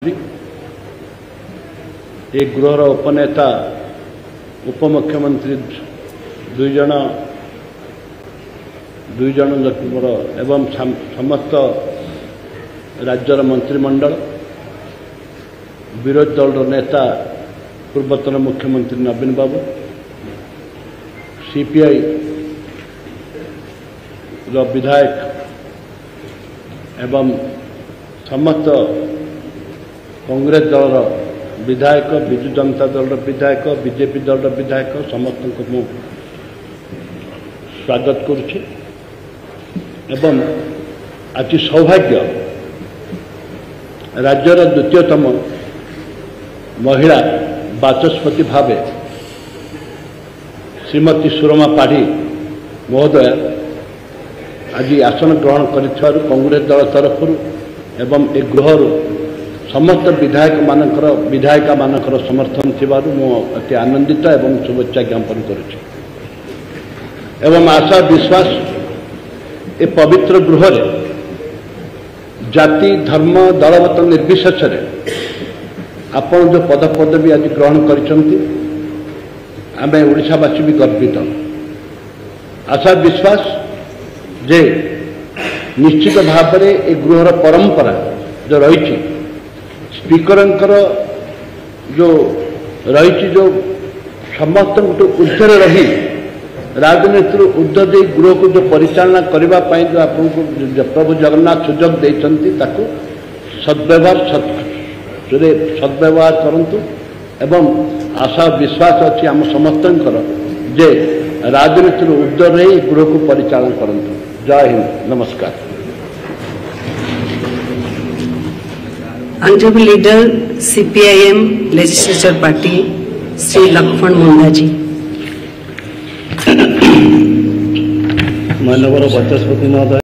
एक गृहर उपनेता उपमुख्यमंत्री दुई जन एवं समस्त राज्यर मंत्रिमंडल विरोधी दल नेता पूर्वतन मुख्यमंत्री नवीन बाबू सीपीआई विधायक एवं समस्त कांग्रेस दल विधायक विजु जनता दल विधायक बीजेपी दल विधायक समस्त को स्वागत करुछि एवं आज सौभाग्य राज्यर द्वितीयतम महिला बाचस्पति भावे श्रीमती सुरमा पाढ़ी महोदय आज आसन ग्रहण कर कांग्रेस दल तरफ एवं ए गृह समस्त विधायिका मानकर समर्थन थिबारु मो अति आनंदित एवं शुभेच्छा ज्ञापन करुछि एवं आशा विश्वास ए पवित्र गृह रे जाति धर्म दलमत निर्विशेष आपण जो पद पदवी आज ग्रहण करिसंती आमे ओडिशावासी भी गर्वित आशा विश्वास जे निश्चित भाव में ए गृहर परंपरा जो रही स्पीकर जो रही जो समस्त ऊर्धर रही राजनीति ऊर्ध दे गृह को जो परिचालना करने जो आपको प्रभु जगन्नाथ सुजोग देते सद्व्यवहार करंतु एवं आशा विश्वास अच्छी आम समस्त जे राजनीति ऊर्ध रही गृह को परिचालन करंतु। जय हिंद, नमस्कार। Honorable Leader CPIM Legislature Party Sri Lakshman Munda जी। माननीय बाचस्पति महोदय।